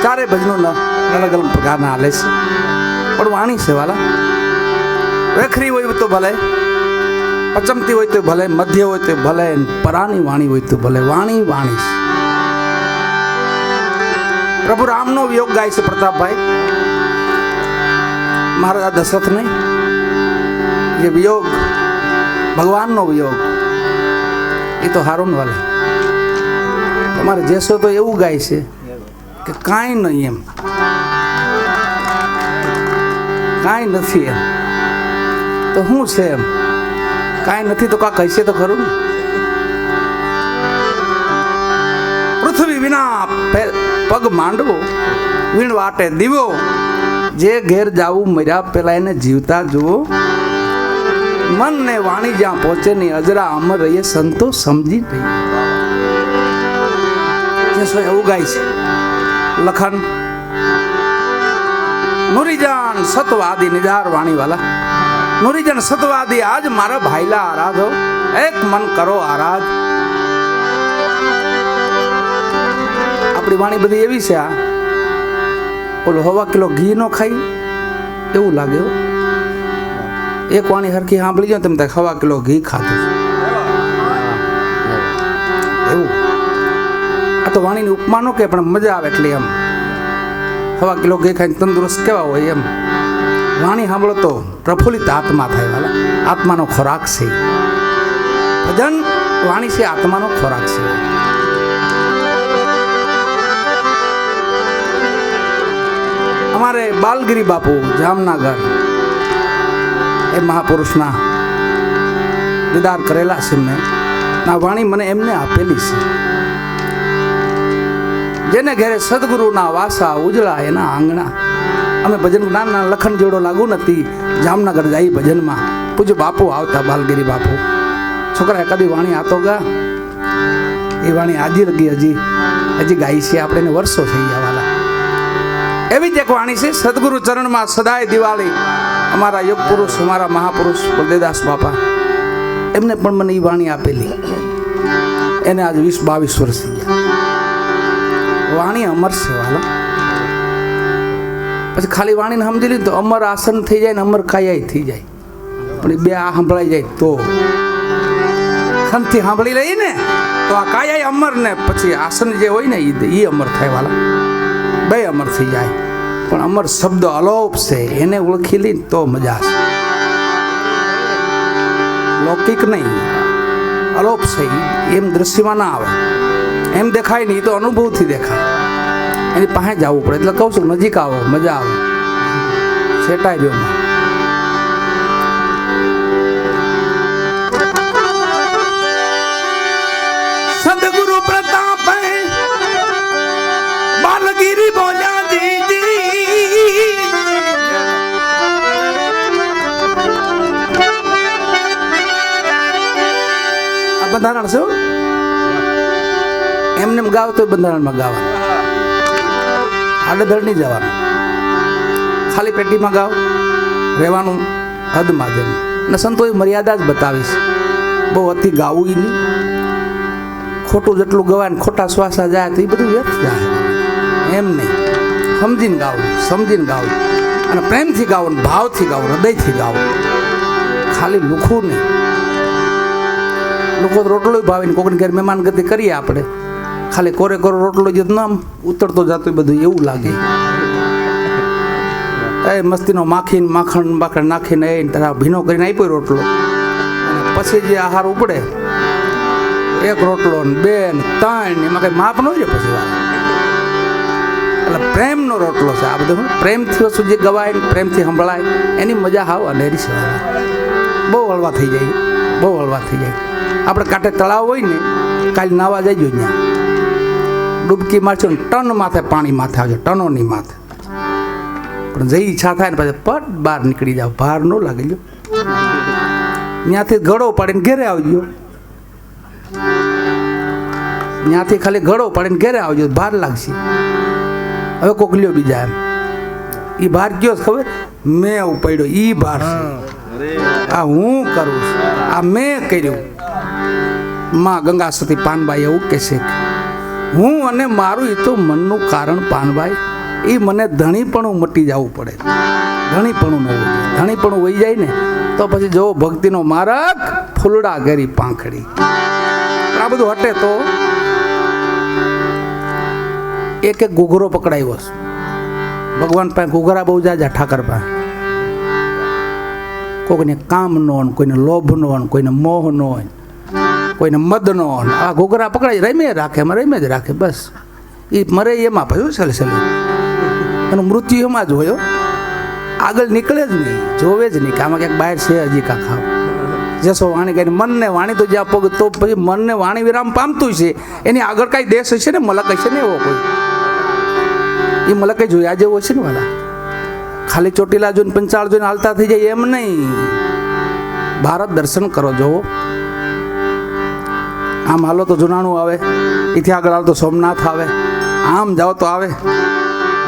चारे भजनों न अलग अलग प्रकार ना हाले छे पण वाणी छे वाला वेखरी होय तो भले पचमती होय तो भले मध्य होय तो भले परानी वाणी होय तो भले वाणी वाणी प्रभु राम नो वियोग गाय छे प्रताप भाई महाराजा दशरथ नहीं ये वियोग भगवान नो वियोग ये तो हारून वाला તમારે જેસો તો એવું ગાય છે કે કાંઈ નહીં એમ કાંઈ નથી એમ તો શું છે એમ કાંઈ નથી તો કા કહેશે તો ખરું ને પૃથ્વી વિના પગ માંડવો વીણ વાટે દીવો જે ઘેર જાવું મર્યા પેલા એને જીવતા જુઓ મન ને વાણી જ્યાં પહોંચે નહીં અજરા અમર રહીએ સંતો સમજી નહીં એવું ગાય છે લખન નુરીજન સતવાદી નિધાર વાણી વાલા નુરીજન સતવાદી આજ મારા ભાઈલા આરાધો એક મન કરો આરાધ આપણી વાણી બધી એવી છે આ ઓલો 1.5 કિલો ઘી નો ખાઈ એવું લાગે એક વાણી હરખી સાંભળી જાવ તમે 1.5 કિલો ઘી ખાધું એવું तो वाणी उपमा नो के मजा आवे એટલે એમ 1.5 કિલો ઘી ખાઈને તંદુરસ્ત કેવા હોય એમ વાણી સાંભળો તો પ્રફુલ્લિત આત્મા થાય વાલા આત્માનો ખોરાક છે ભજન વાણી છે આત્માનો ખોરાક છે हमारे बालगिरी बापू जामनगर ए महापुरुषना दीदार करेला છે મેં ના વાણી મને એમને આપેલી છે જેને ઘરે સદગુરુના વાસા ઉજળા એના આંગણા અમે ભજન નાના લખન જેવડો લાગુ નથી જામનગર જાય ભજનમાં પૂજ્ય બાપુ આવતા બાલગીરી બાપુ છોકરા કદી વાણી આતો ગા એ વાણી આજી લગી હજી ગાઈ છે આપણે વર્ષો થઈ ગયા વાલા એવી જ એક વાણી છે સદગુરુ ચરણમાં સદાય દિવાળી અમારા યોગ પુરુષ અમારા મહાપુરુષ બલદેવદાસ બાપા એમને પણ મને એ વાણી આપેલી એને આજ 20-22 વર્ષ થઈ ગયા वाणी अमर से वाला પછી ખાલી વાણીને સમજી લીધું તો અમર આસન થઈ જાય ને અમર કાયા થઈ જાય પણ બે આ સાંભળાઈ જાય તો ખંથી સાંભળી લઈ ને તો આ કાયા અમર ને પછી આસન જે હોય ને એ અમર થાય વાલા બે અમર થઈ જાય પણ અમર શબ્દ અલોપ છે એને ઓળખી લઈ તો મજા છે લૌકિક નહીં અલોપ છે એમ દ્રશ્યમાં ના આવે એમ દેખાય નહીં તો અનુભવથી દેખાય એની પાસે જવું પડે એટલે કહું છું નજીક આવો મજા આવે સેટાઈ રહ્યો સદગુરુ પ્રતાપ બાલગીરી બોલ્યા દીદી આ બંધારણ છે એમને ગાવ તો બંધારણમાં ગાવાનું આડેધડ નહીં જવાનું ખાલી પેટીમાં ગાવ રહેવાનું હદમાં જઈને અને સંતોએ મર્યાદા જ બતાવીશ બહુ અતિ ગાવું નહીં ખોટું જેટલું ગવાય ને ખોટા શ્વાસા જાય તો એ બધું વ્યર્થ જાય એમ નહીં સમજીને ગાવું અને પ્રેમથી ગાવું ને ભાવથી ગાવું હૃદયથી ગાવું ખાલી લુખું નહીં લોકો રોટલો ભાવીને કોકની ઘેર મહેમાન ગતિ કરીએ આપણે ખાલી કોરે કોરો રોટલો જ નામ ઉતરતો જતો બધું એવું લાગે એ મસ્તીનો માખીને માખણ બાખણ નાખીને એ તારા ભીનો કરીને આપ્યો રોટલો પછી જે આહાર ઉપડે 1 રોટલો ને 2 ને 3 એમાં કઈ માપ ન હોય પછી એટલે પ્રેમનો રોટલો છે આ બધું પ્રેમથી વસ્તુ જે ગવાય પ્રેમથી સંભળાય એની મજા હાવ અનેરી છે બહુ હળવા થઈ જાય આપણે કાંઠે તળાવ હોય ને કાલે નાવા જઈજો ત્યાં ડૂબકી મારશો ને ટન માથે પાણી માથે આવજો ટનોની માથે પણ જે ઈચ્છા થાય ને પછી પટ બહાર નીકળી જાવ ભાર ન લાગી જો ત્યાંથી ઘડો પાડીને ઘેરે આવજો ત્યાંથી ખાલી ઘડો પાડીને ઘેરે આવજો ભાર લાગશે હવે કોક લ્યો બીજા એમ એ ભાર કયો ખબર મેં ઉપાડ્યો એ ભાર છે આ હું કરું છું આ મેં કર્યું માં ગંગા સતી પાનબાઈ એવું કહે છે હું અને મારું એ તો મનનું કારણ પાનબાઈ એ મને ધણીપણું મટી જવું પડે. ધણીપણું ન હોવું જોઈએ. ધણીપણું વહી જાય ને તો પછી જો ભક્તિનો માર્ગ ફૂલડા ગેરી પાંખડી. આ બધું હટે તો એક ઘૂઘરો પકડાયો ભગવાન પાસે. ઘૂઘરા બહુ જાજા ઠાકર પાસે. કોઈને કામ નો, કોઈને લોભ નો, કોઈને મોહ નો, કોઈને મદ નો. આ ઘૂઘરા પકડાય રમે રાખે, એમાં રમે જ રાખે. બસ એ મરે એમાં ભયું સલસલી. એનું મૃત્યુ એમાં જ હોય. આગળ નીકળે જ નહીં, જોવે જ નહીં કે આમાં ક્યાંક બહાર છે હજી કાંક ખાવ. જશો વાણી કહીને મનને વાણી તો જ્યાં પગ તો પછી મનને વાણી વિરામ પામતું છે. એની આગળ કાંઈ દેશ હશે ને, મલક હશે ને એવો કોઈ. એ મલક જોયા જેવો છે ને વાલા. ખાલી ચોટીલા જોઈને પંચાળ જોઈને હાલતા થઈ જાય એમ નહીં. ભારત દર્શન કરો, જોવો. આમ હાલો તો જુનાણું આવે, એથી આગળ હાલો તો સોમનાથ આવે, આમ જાઓ તો આવે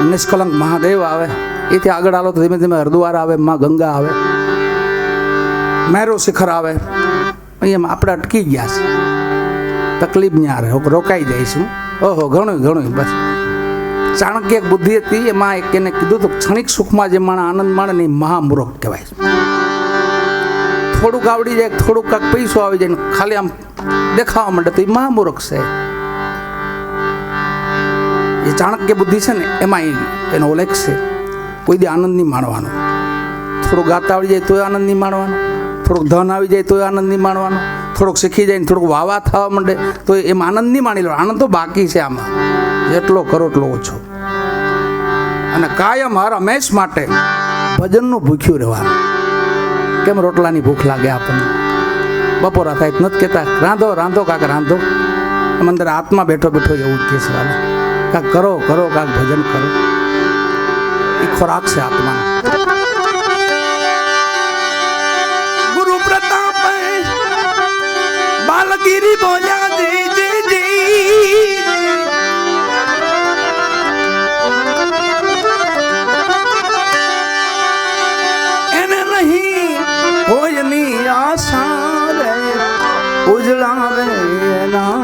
નિષ્કલંક મહાદેવ આવે, એથી આગળ હાલો તો ધીમે ધીમે હરદ્વાર આવે, માં ગંગા આવે, મેરો શિખર આવે. અહીંયા આપણે અટકી ગયા છે. તકલીફ ન્યા રહે, રોકાઈ જઈશું. ઓહો ઘણું ઘણું. બસ ચાણક્ય એક બુદ્ધિ હતી, એમાં એક એને કીધું તો ક્ષણિક સુખમાં જે માણસ આનંદ માણે ને મહામૂર્ખ કહેવાય. થોડુંક આવડી જાય, થોડુંક કાંક પૈસો આવી જાય ને ખાલી આમ દેખાવા માંડે તો એ મહામૂર્ખ છે. એ ચાણક્ય બુદ્ધિ છે ને એમાં એનો ઉલ્લેખ છે. કોઈ દી આનંદ નહીં માણવાનો. થોડુંક ગાતા આવડી જાય તોય આનંદ નહીં માણવાનો, થોડુંક ધન આવી જાય તોય આનંદ નહીં માણવાનો, થોડુંક શીખી જાય ને થોડુંક વાવા થવા માંડે તો એમાં આનંદ નહીં માણી લો. આનંદ તો બાકી છે આમાં, જેટલો કરો એટલો ઓછો. અને કાયમ હર હંમેશ માટે ભજનનું ભૂખ્યું રહેવાનું. કેમ રોટલાની ભૂખ લાગે આપણને? બપોરા થાય નથી કહેતા રાંધો રાંધો કાંક રાંધો. એમ અંદર આત્મા બેઠો બેઠો એવું કહે છે વાલા, કાંક કરો કરો, કાંક ભજન કરો. એ ખોરાક છે આત્માનો. ગુરુ પ્રતાપ બાલગીરી બોલ્યા જી જી જી. એને નહીં કોઈની આશા રે ઉજળા રે ના.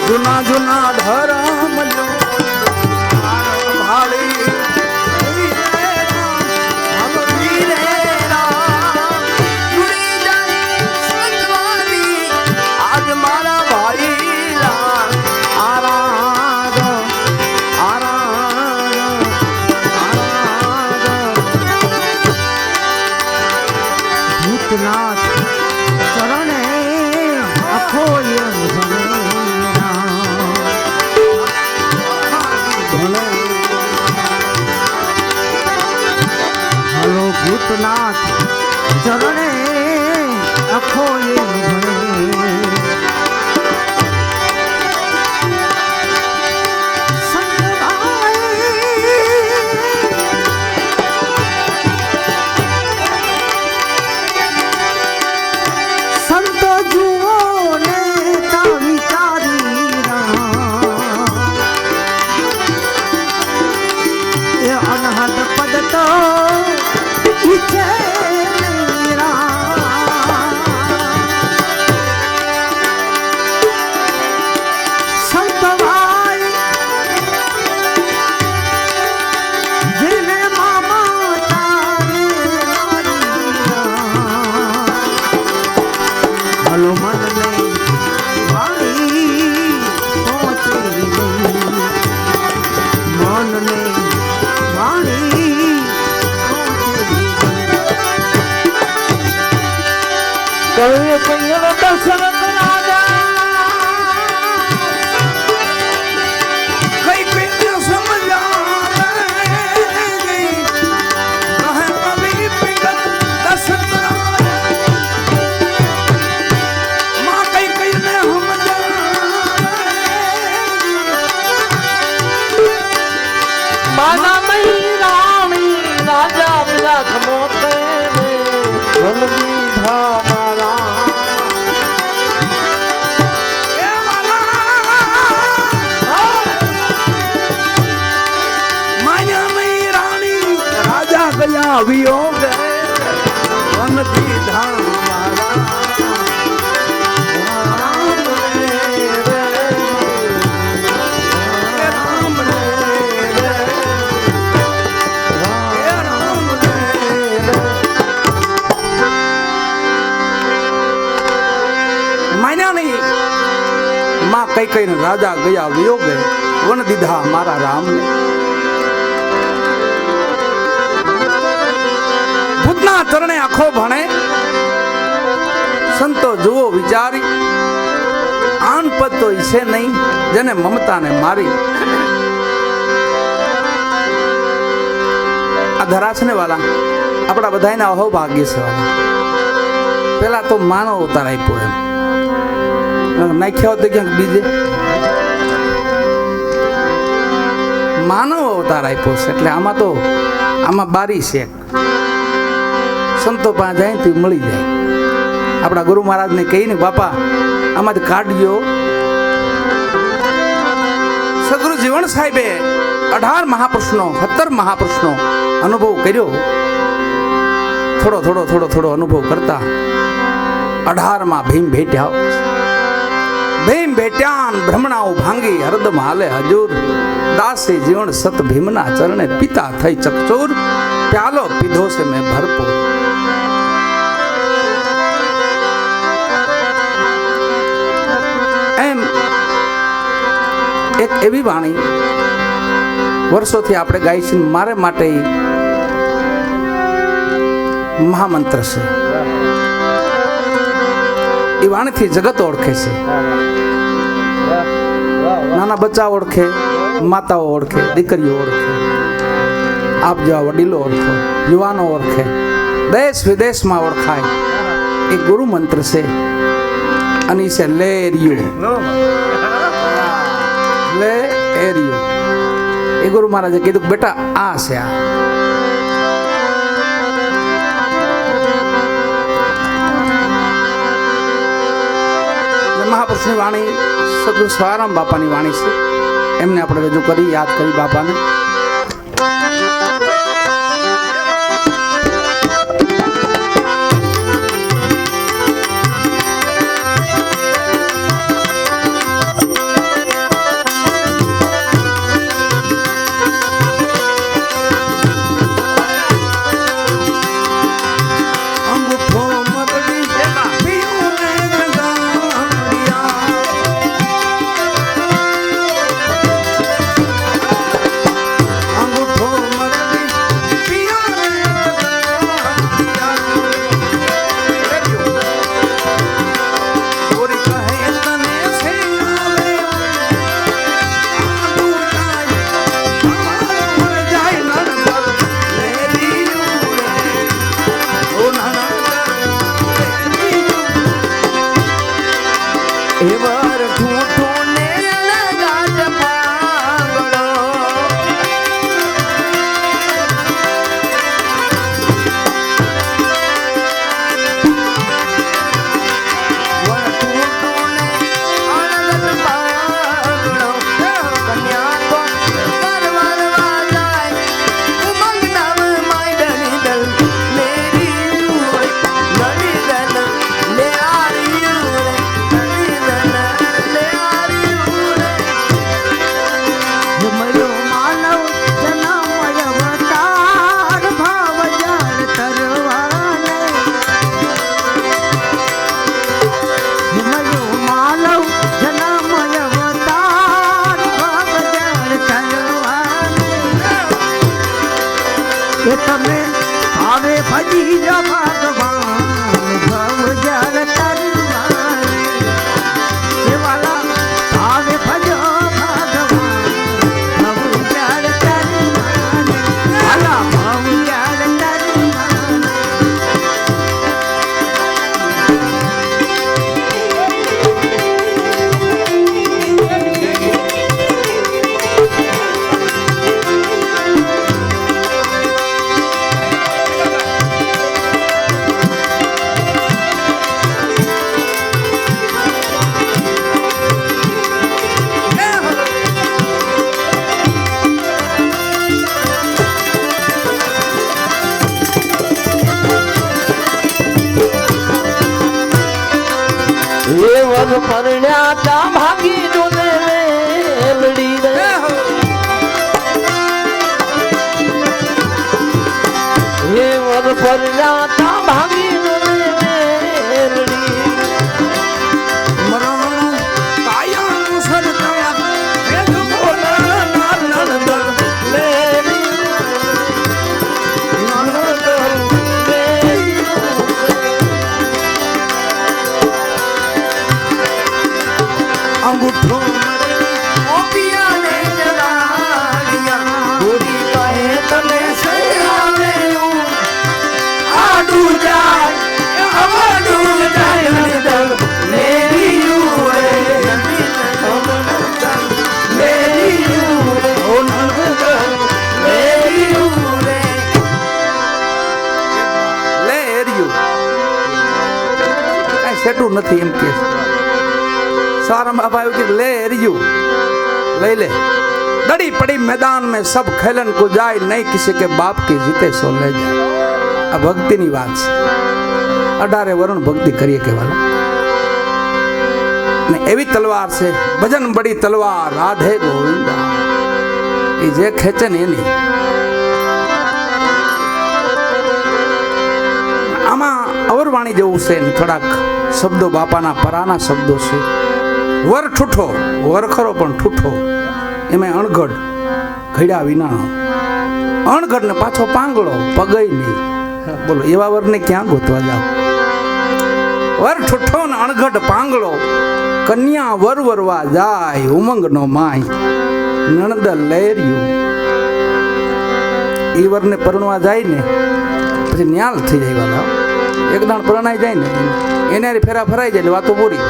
જુના જુના ધરમ ચરણે આખો वियोग वन दीधा मारा मान्या नहीं मां कई कई राजा गया वियोग वन दीधा मारा राम ने ભૂતના ચરણે આખો ભણે સંતો જુઓ વિચારી આન પદ તો ઈસે નહીં જેને મમતાને મારી આ ધરાસને વાલા આપણા બધાના અહોભાગ્ય છે વાલા પેલા તો માનવ અવતાર આપ્યો એમ નાખ્યા તો ક્યાંક બીજે માનવ અવતાર આપ્યો છે એટલે આમાં બારી છે સંતો પાસે જાય તો મળી જાય આપણા ગુરુ મહારાજને કહીને બાપા આમાંથી કાઢજો સદગુરુ જીવણ સાહેબે 18 મહાપુરુષનો 17 મહાપુરુષનો અનુભવ કર્યો થોડો અનુભવ કરતા 18માં ભીમ ભેટ્યા ભ્રમણાઓ ભાંગી હરદમ હાલે હજૂર દાસે જીવન સત ભીમના ચરણે પિતા થઈ ચકચોર પ્યાલો પીધો છે મેં ભરપૂર એમ એક એવી વાણી વર્ષોથી આપણે ગાઈ છે મારે માટે મહામંત્ર છે એ વાણીથી જગત ઓળખે છે નાના બચ્ચા ઓળખે માતાઓ ઓળખે દીકરીઓ ઓળખે આપ જેવા વડીલો ઓળખો યુવાનો ઓળખે દેશ વિદેશમાં ઓળખાય એ ગુરુ મંત્ર છે અને છે લે એરિયો એ ગુરુ મહારાજે કીધું બેટા આ છે આ મહાપુરુષની વાણી સદગુરુ સવારામ બાપાની વાણી છે એમને આપણે રજૂ કરી યાદ કરી બાપાને તમે હવે ભજી ભગવાન ભવ જળ તર એ વર પરણ્યા તા ભાગી ડોલે લડી રે એ વર પરણ્યા તા ભાગી ડોલે લડી મરણ કાયાનું સરતા હે દુખોના નાનદ અંગૂઠો ઓપિયા ને જલાડિયા ગોરી કહે તને સૈરાવે આડું જાય આડું જાય નડદલ લેરીયું રે લેરીયું રે ઓ નડદલ લેરીયું રે લેરીયું કાંઈ સેટું નથી એમ કે सारा बाबा कि ले रियू ले ले दड़ी पड़ी मैदान में सब खेलन को जाए नहीं किसी के बाप की जीते सो ले जाए आ भक्ति ની વાત છે 18 વરણ ભક્તિ કરીએ કેવાલા ને એવી તલવાર છે ભજન બડી તલવાર રાધે ગોવિંદા એ જે ખેંચે ને એની આમાં અવરવાણી જેવું છે ને થોડાક શબ્દો બાપાના પરાના શબ્દો છે વર ઠૂઠો વર ખરો પણ ઠૂઠો એમાં અણઘડ ઘડ્યા વિનાનો અણઘડ ને પાછો પાંગળો પગઈ નહીં બોલો એવા વરને ક્યાં ગોતવા જાવ વર ઠૂઠો ને અણઘડ પાંગળો કન્યા વર વરવા જાય ઉમંગ નો માય નણદ લેરિયું એ વરને પરણવા જાય ને પછી ન્યાલ થઈ જાય વાલા એક દાણ પરણાઈ જાય ને એને ફેરા ફરાઈ જાય એટલે વાતો પૂરી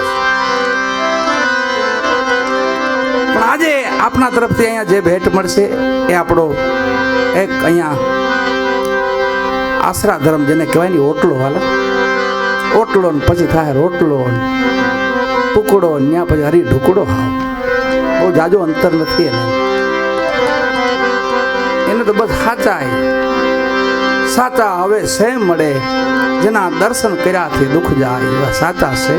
પણ આજે આપના તરફથી અહીંયા જે ભેટ મળશે એ આપણો એક અહીંયા આશરા ધર્મ જેને કહેવાય ને ઓટલો વાલા ઓટલો ને પછી થાય રોટલો ટુકડો ત્યાં પછી હરી ઢુકડો બહુ જાજો અંતર નથી એને તો બસ સાચા હવે સે મળે જેના દર્શન કર્યાથી દુઃખ જાય એવા સાચા સે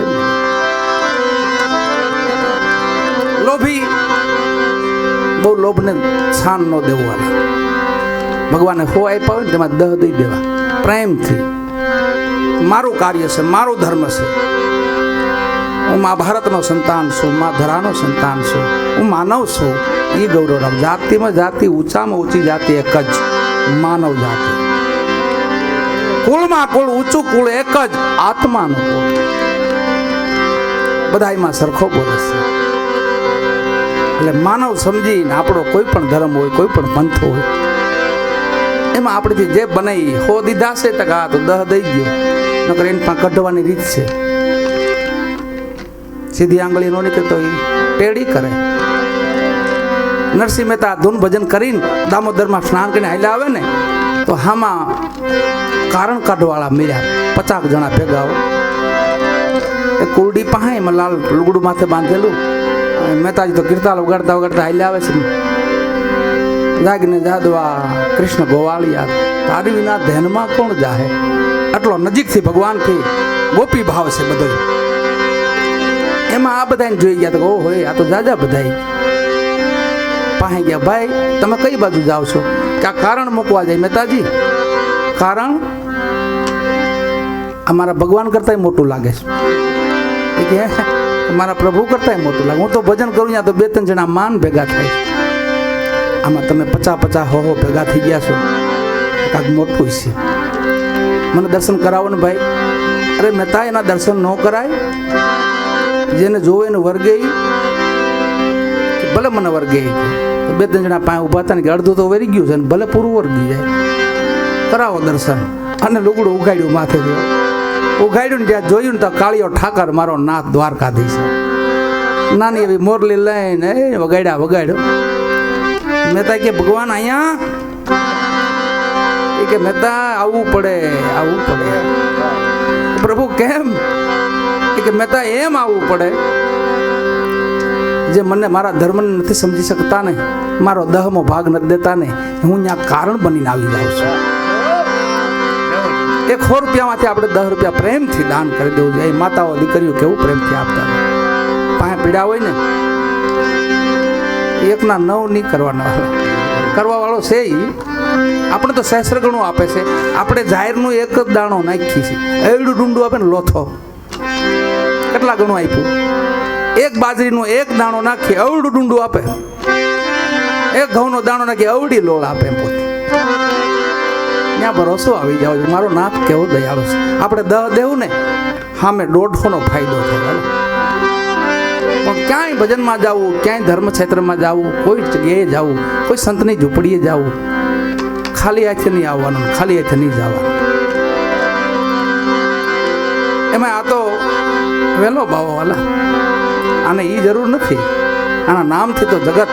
લોભી બહુ લોભને સ્થાન ન દેવું ભગવાને હો આપ્યા હોય ને તેમાં દહ દઈ દેવા પ્રેમથી મારું કાર્ય છે મારું ધર્મ છે હું મહાભારતનો સંતાન છું મા ધરાનો સંતાન છું હું માનવ છું એ ગૌરવ રાખ જાતિમાં જાતિ ઊંચામાં ઊંચી જાતિ એક જ માનવ જાતિ કુળમાં કુળ ઊંચું કુળ એક જ આત્માનું કુળ બધાયમાં સરખો બોલે છે એટલે માનવ સમજીને આપણો કોઈ પણ ધર્મ હોય કોઈ પણ પંથ હોય એમાં આપણેથી જે બનાવી હો દીધા છે તો આ તો દહ દઈ ગયો નકર એને પણ કઢવાની રીત છે સીધી આંગળી નો નીકળે તો એ ટેડી કરે નરસિંહ મહેતા ધૂન ભજન કરીને દામોદરમાં સ્નાન કરીને હાલ્યા આવે ને તો હામાં કારણ કાઢવાળા મળ્યા 50 જણા ભેગા એ કુરડી પાસે એમાં લાલ લુગડું માથે બાંધેલું મહેતાજી તો કીર્તાલ વગાડતા વગાડતા હાલ્યા આવે છે જાગને જાદવા કૃષ્ણ ગોવાળિયા તારી વિના ધ્યાનમાં કોણ જાહે આટલો નજીકથી ભગવાનથી ગોપી ભાવ છે બધો એમાં આ બધાને જોઈ ગયા તો ઓ હોય આ તો જાજા બધા પાસે ગયા ભાઈ તમે કઈ બાજુ જાઓ છો કે આ કારણ મૂકવા જાય મહેતાજી કારણ અમારા ભગવાન કરતા મોટું લાગે છે કે મારા પ્રભુ કરતા મોટું લાગે હું તો ભજન કરું ત્યાં તો 2-3 જણા માન ભેગા થાય આમાં તમે 50 હો ભેગા થઈ ગયા છો કાંક મોટું છે મને દર્શન કરાવો ને ભાઈ અરે મહેતા એના દર્શન ન કરાય જેને જોવે એને વર્ગે ભલે મને વર્ગે 2-3 જણા પાસે ઉભા હતા ને કે અડધું તો વરી ગયું છે ને ભલે પૂરું વર્ગી જાય કરાવો દર્શન અને લુગડું ઉગાડ્યું માથે ઉગાડ્યું ને ત્યાં જોયું ને તો કાળિયો ઠાકર મારો નાથ દ્વારકાધીશ નાની એવી મોરલી લઈને વગાડ્યો મહેતા કે ભગવાન અહીંયા એ કે મહેતા આવવું પડે પ્રભુ કેમ એ કે મહેતા એમ આવવું પડે જે મને મારા ધર્મને નથી સમજી શકતા ને મારો દહમો ભાગ નથી દેતા ને હું ત્યાં કારણ બનીને આવી જાઉં છું એક 100 રૂપિયામાંથી આપણે 10 રૂપિયા પ્રેમથી દાન કરી દેવું જોઈએ. માતાઓ દીકરીઓ કેવું પ્રેમથી આપતા હોય. પાસે પીડા હોય ને એકના 9 નહીં કરવાના, કરવા વાળો છે ઈ. આપણે તો સહસ્ર ગણું આપે છે. આપણે જાહેરનું એક જ દાણો નાખી છે. એવડું ડુંડું આપે ને લોથો, કેટલા ગણું આપ્યું? એક બાજરીનો એક દાણો નાખી અવડું ડુંડું આપે. એક ઘઉંનો દાણો નાખી અવડી લોળ આપે એમ પોતે. ત્યાં ભરોસો આવી જાવ. મારો નાથ કેવો દયાળુ છે. આપણે 10 દેવું ને સામે 150નો ફાયદો થાય. પણ ક્યાંય ભજનમાં જવું, ક્યાંય ધર્મ ક્ષેત્રમાં જવું, કોઈ જગ્યાએ જવું, કોઈ સંતની ઝૂંપડીએ જવું, ખાલી હાથે નહીં આવવાનું, ખાલી હાથે નહીં જવાનું. એમાં આ તો વહેલો ભાવો વાલા, આને એ જરૂર નથી. આના નામથી તો જગત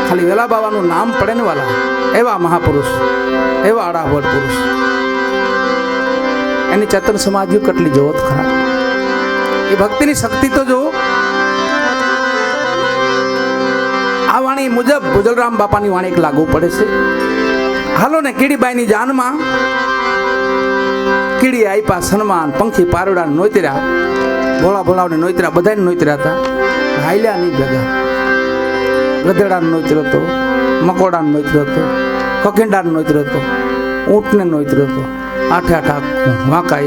ખાલી વેલા બાવાનું નામ પડે ને વાલા, એવા મહાપુરુષ, એવા આડાવડ પુરુષ, એની ચેતન સમાધિઓ કેટલી જોત ખરા. એ ભક્તિની શક્તિ તો જો. આ વાણી મુજબ ભુજલરામ બાપાની વાણી એક લાગુ પડે છે. હાલો ને કીડીબાઈની જાનમાં કીડી આપ્યા સન્માન, પંખી પારડા નોતર્યા, ભોળા ભોળાને નોતર્યા, બધાને નોતર્યા હતા. હાલ્યા નહીં ભેગા. ગધેડાને નોતર્યો હતો, મકોડાને નોતર્યો હતો, કકિંડાને નોતર્યો હતો, ઊંટને નોતર્યો હતો, 8 વાંકા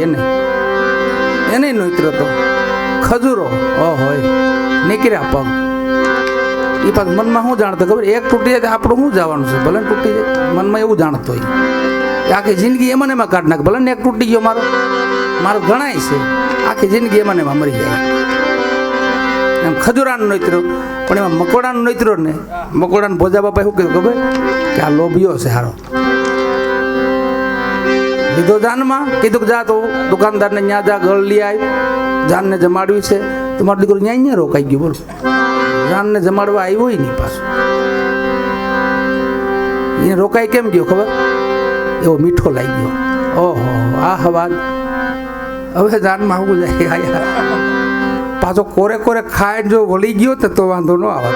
એને નોતર્યો હતો. ખજૂરો હોય નીકળ્યા પગ. એ પાછ મનમાં શું જાણતો ખબર? એક તૂટી જાય આપણું શું જવાનું છે? ભલે તૂટી જાય, મનમાં એવું જાણતો હોય. આખી જિંદગી એમાં એમાં કાઢ નાખે. ભલે ને એક તૂટી ગયો મારો ગણાય છે, આખી જિંદગી એમાં એમાં મરી જાય. એમ ખજૂરાને નોતર્યો, પણ એમાં મકોડાને નોતર્યો ને. મકોડાને ભોજા બાપા શું કીધું ખબર? કે આ લોભિયો છે હારો. લીધો જાનમાં, કીધું કે જા તો દુકાનદારને ન્યા જા, ગળ લઈ આવી, જાનને જમાડવી છે. તો મારો દીકરો ન્યા રોકાઈ ગયો. બોલો, જાનને જમાડવા આવ્યો હોય નહીં પાછું. એને રોકાઈ કેમ ગયો ખબર? એવો મીઠો લાગી ગયો. ઓહો, આ હવા હવે જાનમાં આવું જાય. પાછો કોરે કોરે ખાય જો વળી ગયો તો વાંધો ન આવે.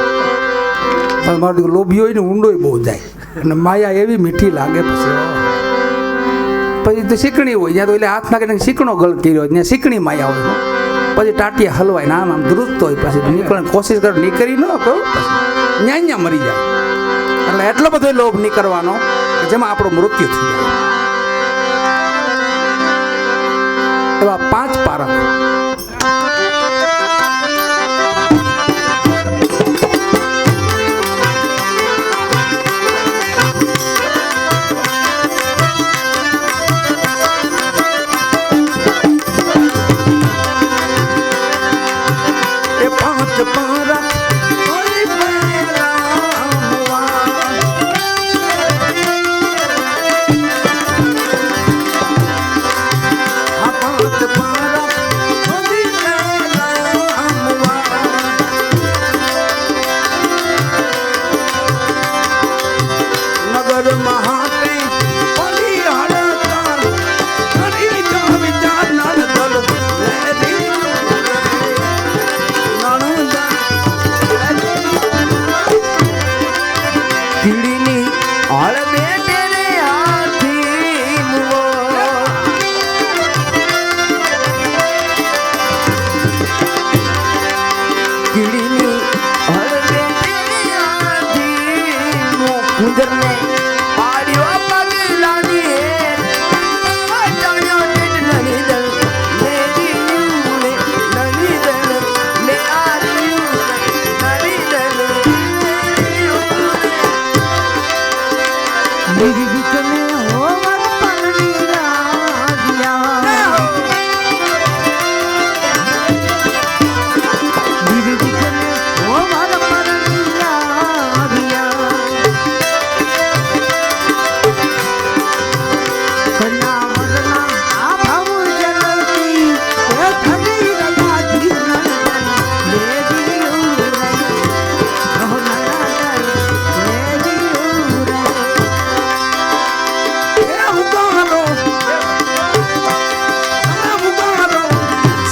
પણ મારો દીકરો લોભી હોય ને ઊંડો બહુ જાય, અને માયા એવી મીઠી લાગે. પછી તો શીકણી હોય ત્યાં તો એટલે હાથ નાખીને શીકણો ગળ કર્યો, ત્યાં શીકણી માયા હોય. પછી ટાટિયા હલવાય ને આમ દુરુસ્ત હોય. પછી નીકળવાની કોશિશ કરો, નીકળી ન કહું, ન્યા મરી જાય. એટલે એટલો બધો લોભ નહીં કરવાનો કે જેમાં આપણું મૃત્યુ થઈ જાય. એવા 5 પારખ.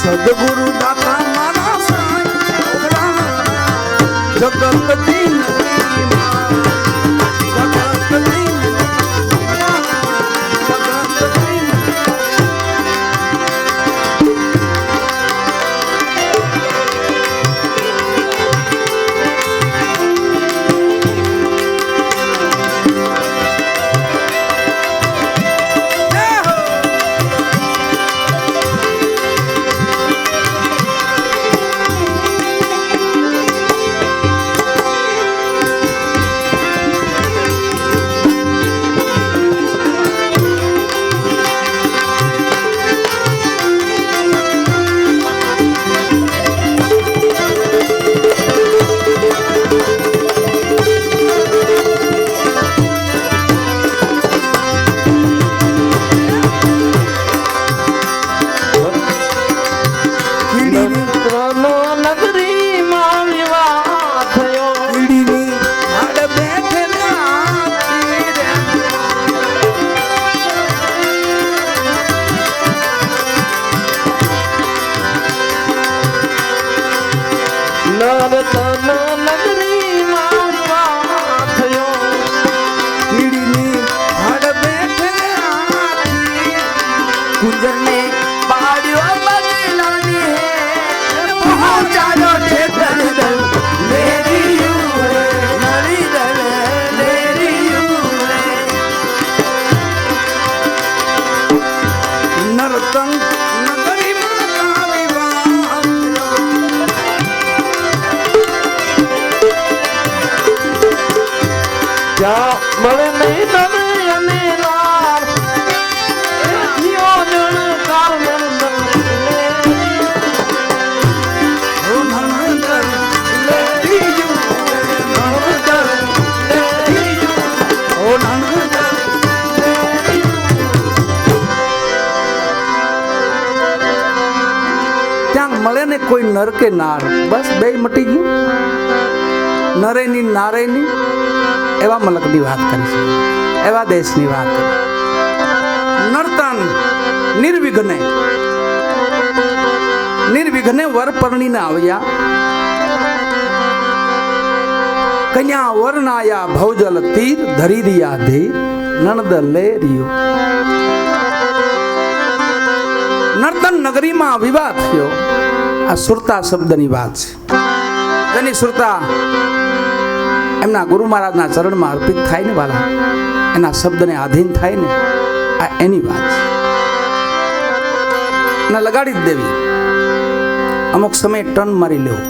સદગુરુ દાતા મારા સાંઈ જગત નંત્રનો નગરીમાં વિવાહ થયો. પીડીની હાડ બેઠેલા હાથી રે. નર્તન નગરીમાં વિવાહ થયો. પીડીની હાડ બેઠેલા હાથી. ગુંજરને પાડ્યો બગલાની હે. પહોંચાડો ઠેઠર દલ લેરિયું રે. નળી દલ લેરિયું રે. નર્તન નગરીમાં વિવાહ થયો. ત્યાં મળે નહીં તમે અને લાલ. એ થયો જણકાર નર્તન ઓ નર્તન લેરીયું રે. નર્તન લેરીયું. ઓ નર્તન ત્યાં મળે ને કોઈ નર કે નાર, બસ બે મટી ગયું. નરેની નારેની એવા મલકની વાત કરી છે, એવા દેશની વાત કરી. નર્તન નિર્વિઘ્ને નિર્વિઘ્ને વર પરણીને આવ્યા. કન્યા વરનાયા ભવજલ તીર ધરી રહ્યા ધીર નણદ લે રહ્યો. નર્તન નગરીમાં વિવાહ થયો. આ સુરતા શબ્દની વાત છે. જેની સુરતા એમના ગુરુ મહારાજના ચરણમાં અર્પિત થાય ને વાલા, એના શબ્દને આધીન થાય ને, આ એની વાત છે. અને લગાડી જ દેવી. અમુક સમય ટર્ન મારી લેવો,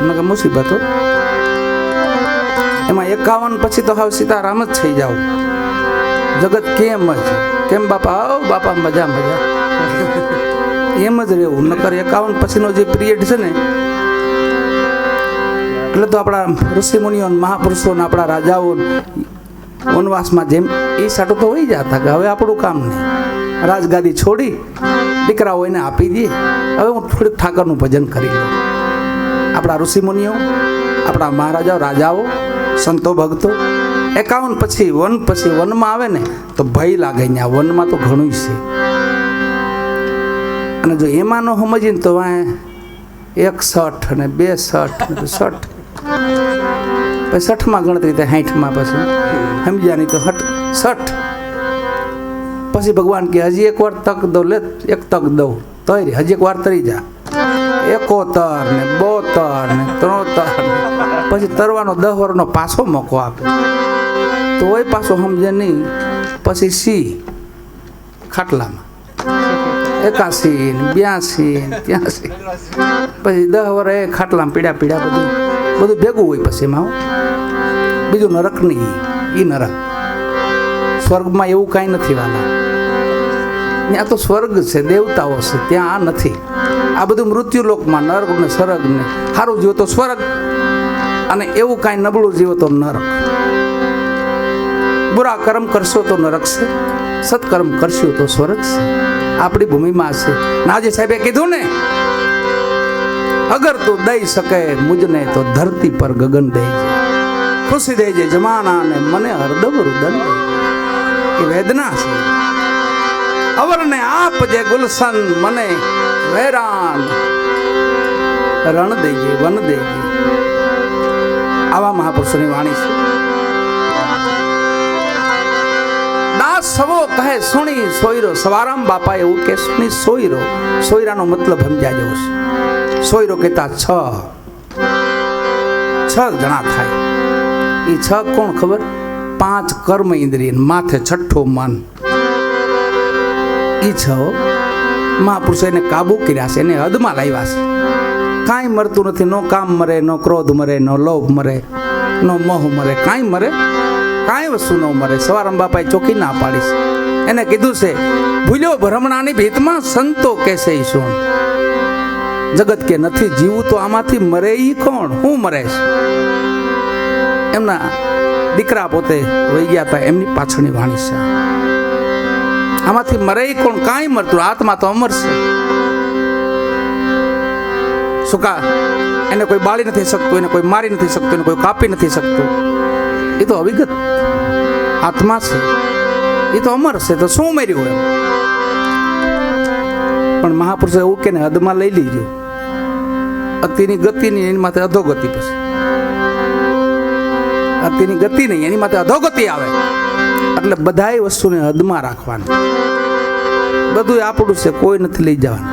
નકર મુસીબતો. એમાં 51 પછી તો હાવ સીતારામ જ થઈ જાવ. જગત કેમ જ કેમ બાપા, આવો બાપા, મજા મજા, એમ જ રહેવું. નકર 51 પછીનો જે પિરિયડ છે ને, એટલે તો આપણા ઋષિ મુનિઓ મહાપુરુષો આપણા રાજાઓ વનવાસમાં જેમ એ સાટો તો વહી જતા કે હવે આપણું કામ નહીં, રાજગાદી છોડી દીકરાઓ એને આપી દઈએ, હવે હું થોડીક ઠાકરનું ભજન કરી લઉં. આપણા ઋષિ મુનિઓ, આપણા મહારાજાઓ, રાજાઓ, સંતો, ભક્તો 51 પછી વનમાં આવે ને તો ભય લાગે. અહીંયા વનમાં તો ઘણું છે. અને જો એમાં ન સમજીને તો વાંહે 61 અને 62 ને 60, પછી 60માં ગણતરી થાય, 60માં પછી સમજ્યા નહીં તો 60. પછી ભગવાન કે હજી એક વાર તક દો, લે એક તક દઉં તો હજી એક વાર તરી જા. 71 ને 72 ને 73, પછી તરવાનો 10 વર્ષનો પાછો મોકો આપે તો એ પાછો સમજે નહીં. પછી સી ખાટલામાં 81 ને 82 ને 83, પછી 10 વર્ષ એ ખાટલામાં પીડા પીડા બધું ભેગું હોય. પછી એમાં બીજું નરક નહીં, એ નરક. સ્વર્ગમાં એવું કાંઈ નથી વાલા. ત્યાં તો સ્વર્ગ છે, દેવતાઓ છે, ત્યાં આ નથી. આ બધું મૃત્યુલોકમાં નર્ક ને સ્વર્ગ ને. સારું જીવો તો સ્વર્ગ, અને એવું કાંઈ નબળું જીવો તો નરક. બુરા કર્મ કરશો તો નરક છે, સત્કર્મ કરશો તો સ્વર્ગ છે. આપણી ભૂમિમાં છે. નાજી સાહેબે કીધું ને, અગર તું દઈ શકે મુજને તો ધરતી પર ગગન દેજે, ખુશી દેજે જમાના ને મને હરદમ રુદન. એ વેદના છે. અવરને આપ જે ગુલશન મને વૈરાન રણ દેજે વન દેજે. આવા મહાપુરુષોની વાણી છે. દાસ સવો કહે સુણી સોયરો. સવારામ બાપા એવું કે સુણી સોયરો. સોયરાનો મતલબ સમજ્યા જેવો છે. સોયરો કહેતા 6 જણા થાય. એ 6 કોણ ખબર? 5 કર્મ ઇન્દ્રિય, માથે 6ઠું મન. એ 6 મહાપુરુષો એને કાબુ કર્યા છે, એને હદમાં લાવ્યા છે. કાંઈ મરતું નથી. નો કામ મરે, નો ક્રોધ મરે, નો લોભ મરે, નો મોહ મરે, કાંઈ મરે, કાંઈ વસ્તુ ન મરે. સવારામ બાપાએ ચોખ્ખી ના પાડી છે. એને કીધું છે, ભૂલ્યો ભ્રમણાની ભીતમાં સંતો કહેશે ઈસોણ. જગત કે નથી જીવું તો આમાંથી મરે ઈ કોણ? હું મરે છે? એમના દીકરા પોતે વહી ગયા હતા, એમની પાછળની વાણી છે. આમાંથી મરે ઈ કોણ? કાંઈ મરતું, આત્મા તો અમર છે. શું કા એને કોઈ બાળી નથી શકતું, એને કોઈ મારી નથી શકતું, એને કોઈ કાપી નથી શકતું. એ તો અવિગત આત્મા છે, એ તો અમર છે, તો શું મર્યું એમ. પણ મહાપુરુષે એવું કે ને હદમાં લઈ લીધું, અતિની ગતિ નહીં એની માથે અધોગતિ, પછી અતિની ગતિ નહીં એની માથે અધોગતિ આવે. એટલે બધાય વસ્તુને હદમાં રાખવાની. બધું આપણું છે, કોઈ નથી લઈ જવાનું.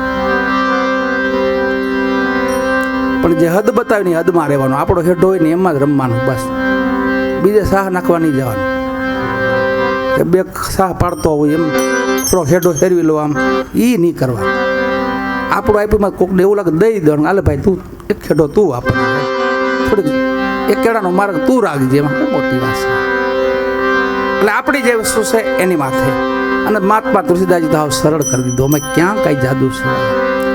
પણ જે હદ બતાવીને હદમાં રહેવાનું. આપણો હેડો હોય ને એમાં જ રમવાનું, બસ. બીજે સાહ નાખવા નહીં જવાનું કે બે સાહ પાડતો હોય એમ થોડો હેડો ફેરવી લો, આમ એ નહીં કરવાનું. આપણું આપ્યું કોકને એવું લાગે દઈ દેવાનું, હાલે ભાઈ તું એક ખેડો તું વાપર, થોડીક એક કેળાનો માર્ગ તું રાખજે, એમાં શું મોટી વાત છે. એટલે આપણી જે વસ્તુ છે એની માથે. અને મહાત્મા તુલસીદાસજી તો હાવ સરળ કરી દીધું. અમે ક્યાં કાંઈ જાદુ છે.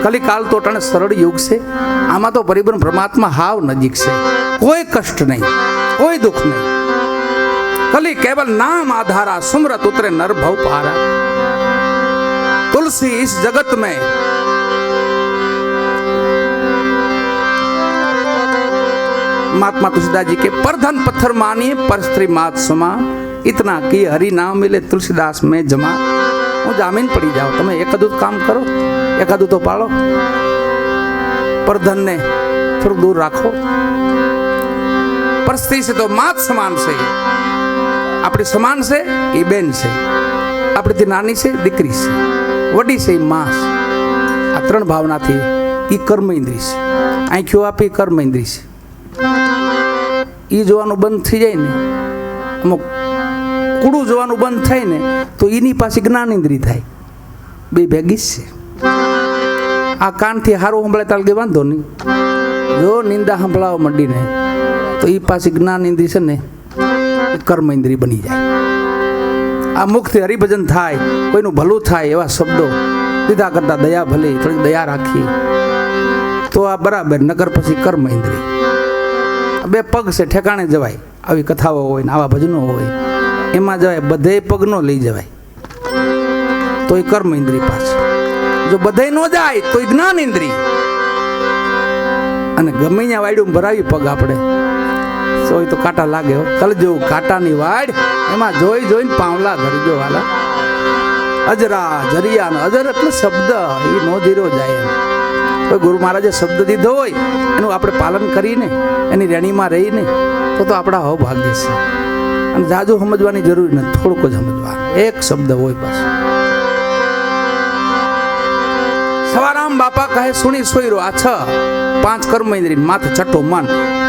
કલિકાલ તો અટાણે સરળ યુગ છે. આમાં તો પરિબ્રહ્મ પરમાત્મા હાવ નજીક છે. કોઈ કષ્ટ નહીં, કોઈ દુઃખ નહીં. કલી કેવલ નામ આધારા, સુમરત ઉતરે નર ભવ પારા. तुलसी इस जगत में महात्मा तुलसीदास जी के परधन पत्थर मानिए पर स्त्री मात समा, इतना की हरि नाम मिले तुलसीदास में जमा. હું જામીન પડી જાઓ, તમે એકાદું કામ કરો, એકાદું તો પાળો. પરધન ને થોડું દૂર રાખો. પર સ્ત્રી છે તો માત સમાન છે, આપણી સમાન છે એ બેન છે, આપણીથી નાની છે દીકરી છે, વડી છે એ માં છે. આ ત્રણ ભાવનાથી એ કર્મ ઇન્દ્રિય છે. આંખો આપી કર્મ ઇન્દ્રિય છે. એ જોવાનું બંધ થઈ જાય ને, અમુક કૂડું જોવાનું બંધ થાય ને તો એની પાસે જ્ઞાન ઇન્દ્રિય થાય. બે ભેગી છે. આ કાનથી હારું સંભળાય તાલ કે વાંધો નહીં, જો નિંદા સંભળાવવા માંડીને તો એ પાસે જ્ઞાન ઇન્દ્રિય છે ને કર્મ ઇન્દ્રિય બની જાય. આ મુખથી હરિભજન થાય, કોઈનું ભલું થાય એવા શબ્દો દીધા કરતા દયા ભલે, થોડી દયા રાખીએ તો આ બરાબર. નગર પછી કર્મ ઇન્દ્રિય. બે પગ છે ઠેકાણે જવાય. આવી કથાઓ હોય ને આવા ભજનો હોય એમાં જવાય. બધે પગ નો લઈ જવાય તો એ કર્મ ઇન્દ્રિય પાસે. જો બધે ન જાય તો એ જ્ઞાન ઇન્દ્રિય. અને ગમે ત્યાં વાયડું ભરાવી પગ આપણે તો એ તો કાંટા લાગે. કલજો કાંટાની વાડ, એમાં જોઈ જોઈને પાવલા ધરજો વાલા. અજરા જરિયા, અજર એટલે શબ્દ એ નો ધીરો જાય. કોઈ ગુરુ મહારાજે શબ્દ દીધો હોય એનું આપણે પાલન કરીને એની રેણીમાં રહીને તો આપણા હવ ભાગ્ય છે. અને જાજુ સમજવાની જરૂર નથી, થોડુંક જ સમજવાનું. એક શબ્દ હોય બસ. સવારામ બાપા કહે સુણી સોયરો. આ 5 કર્મ ઇન્દ્રિય માથે છઠ્ઠો મન.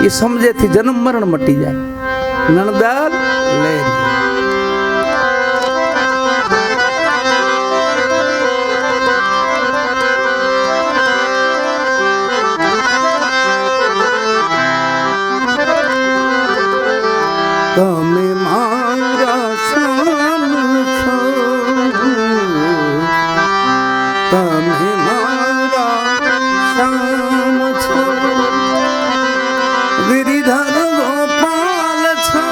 એ સમજેથી જન્મ મરણ મટી જાય. નણદર લે તમે મારા સામ છો, તમે મારા સામ છો, ગિરિધર ગોપાલ છો,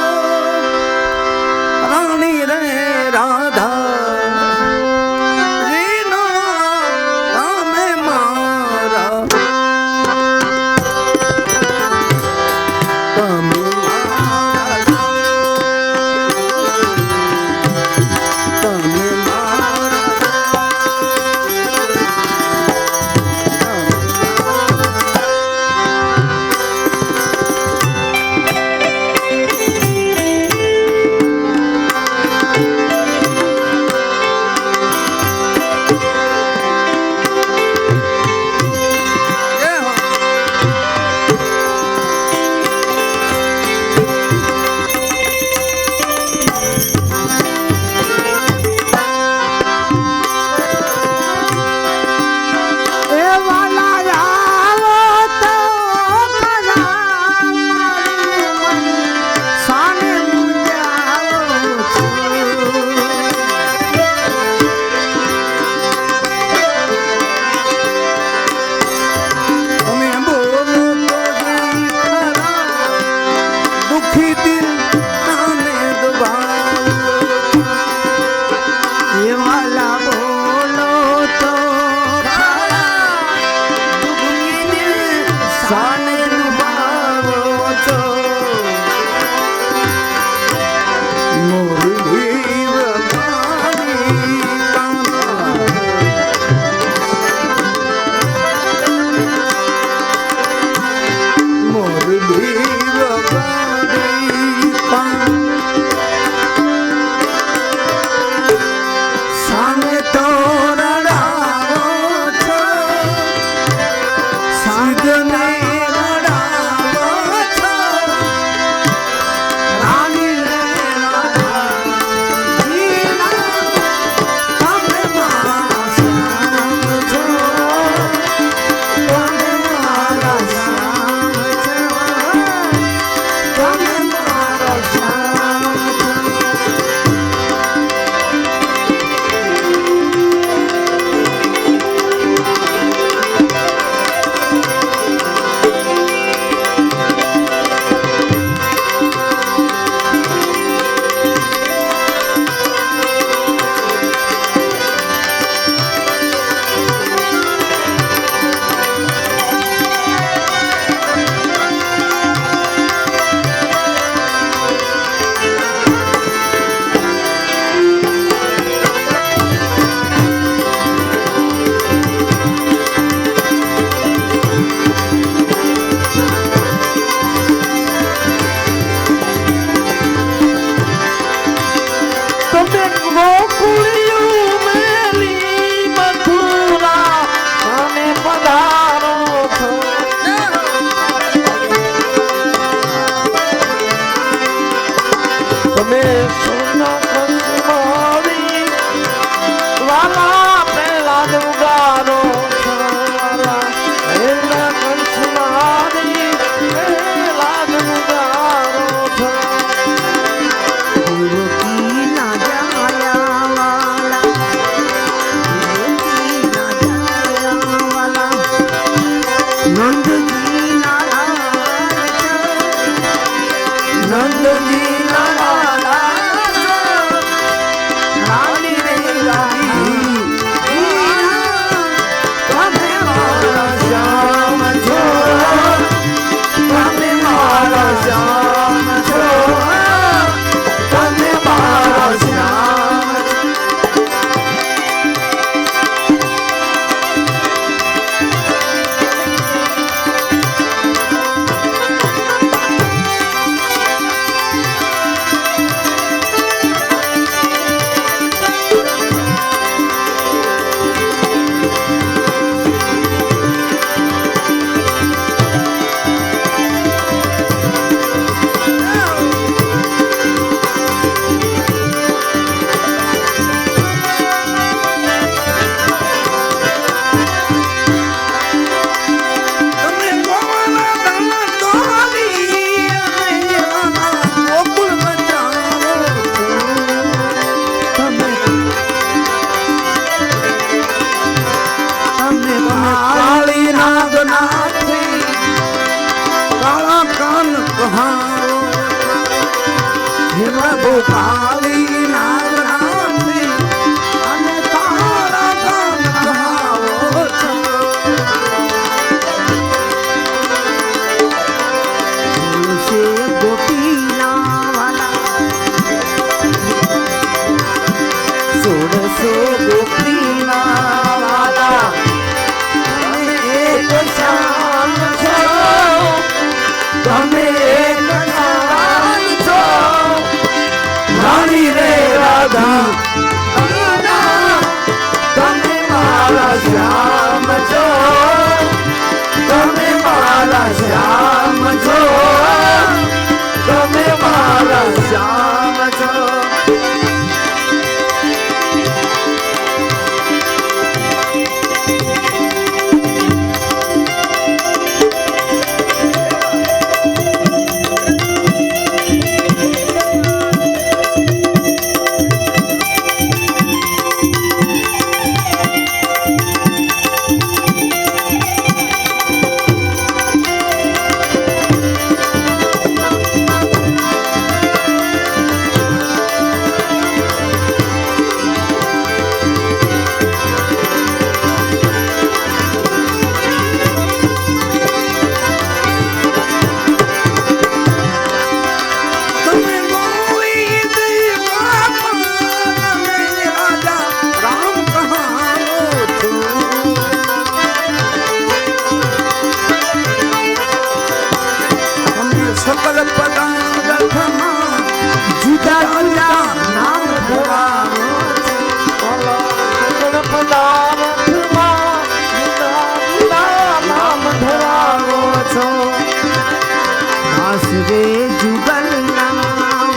રે જુગલના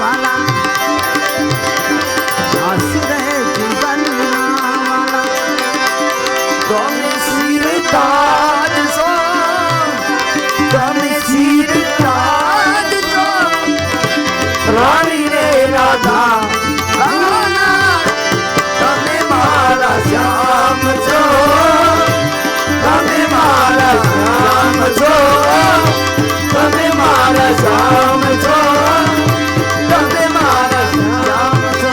વાલા હસ રે જુગલના વાલા તમે શિર તાજ છો તમે શિર તાજ છો રાણી રે રાધા તમે મારા શ્યામ છો તમે મારા શ્યામ છો તમે મારા શ્યામ છો તમે મારા શ્યામ છો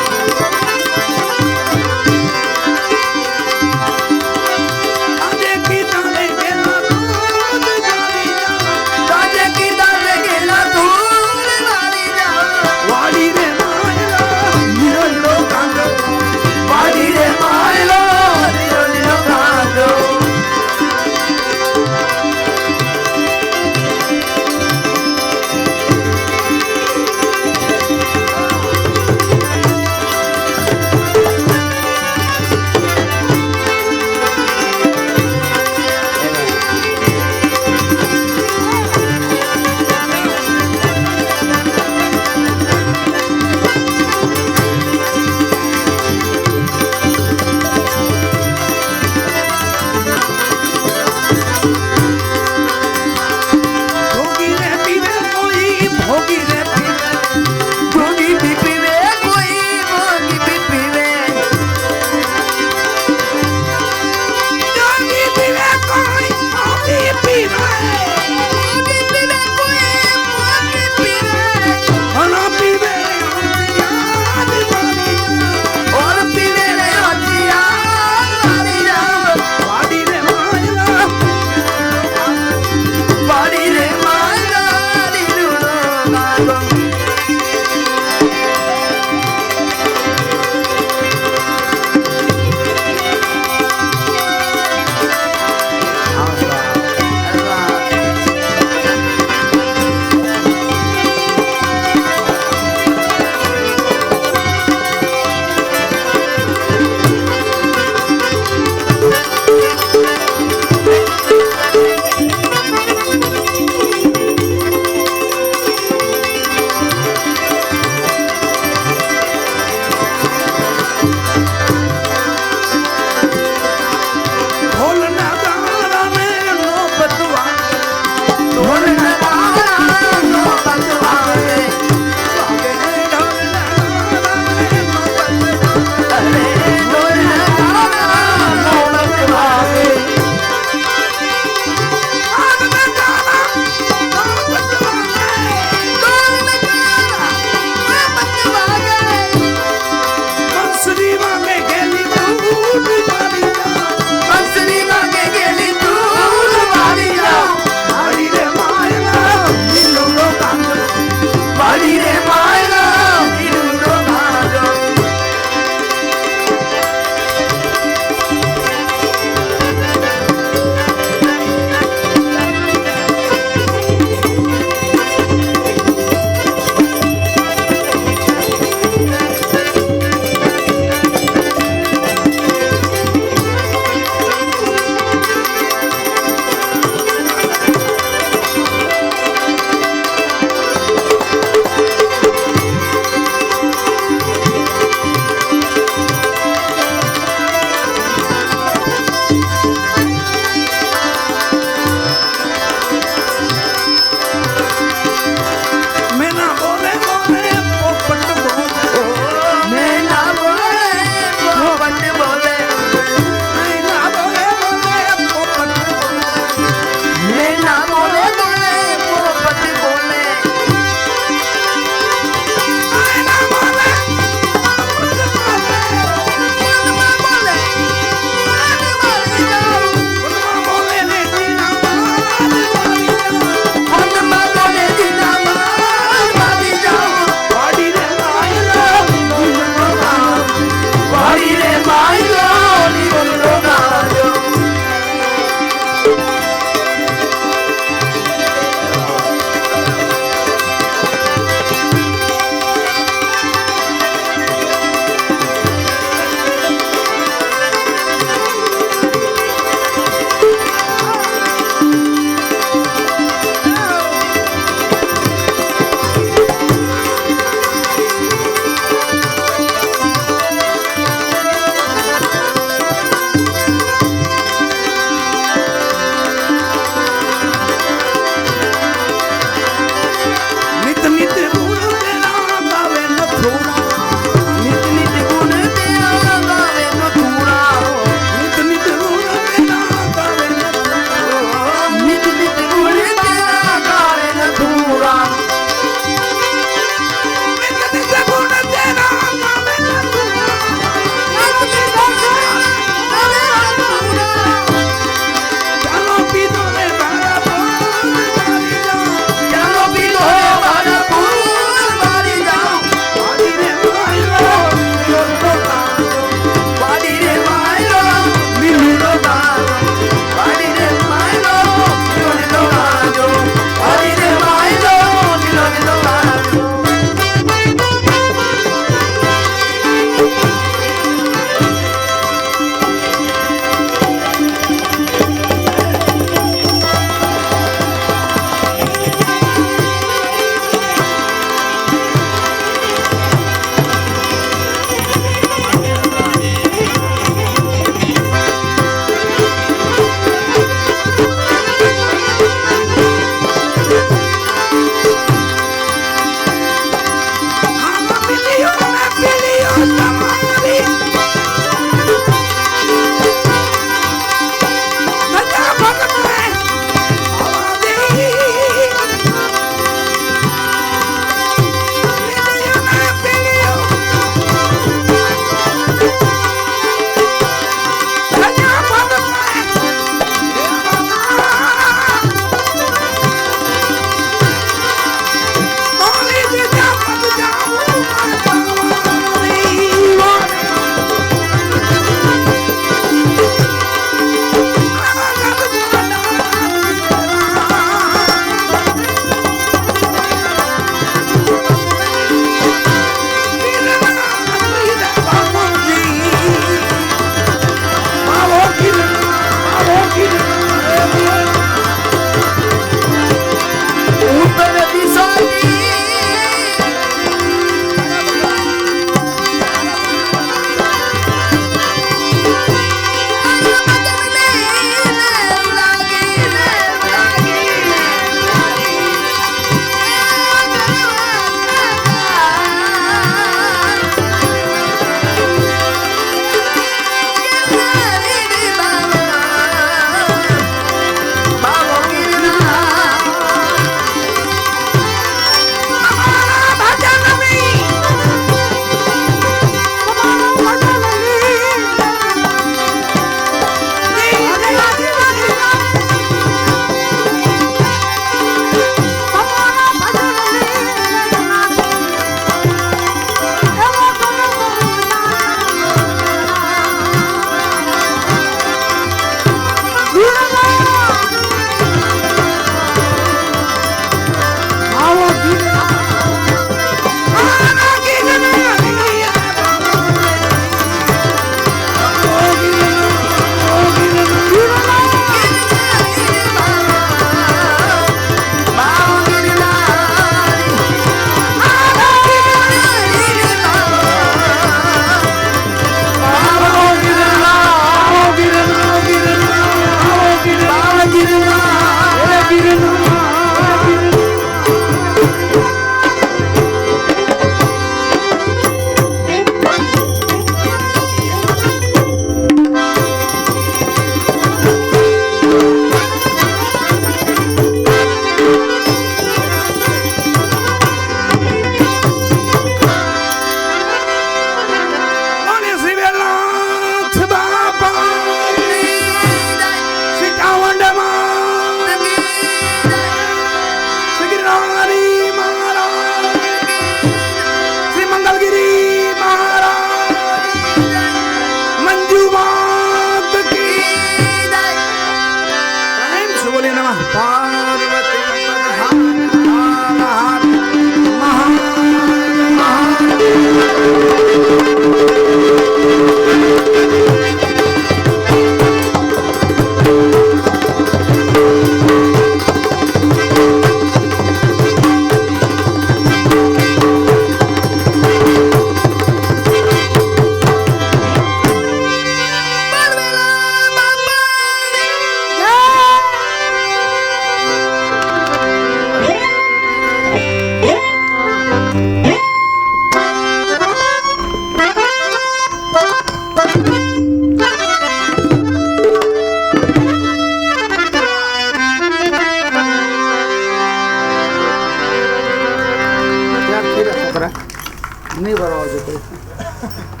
જા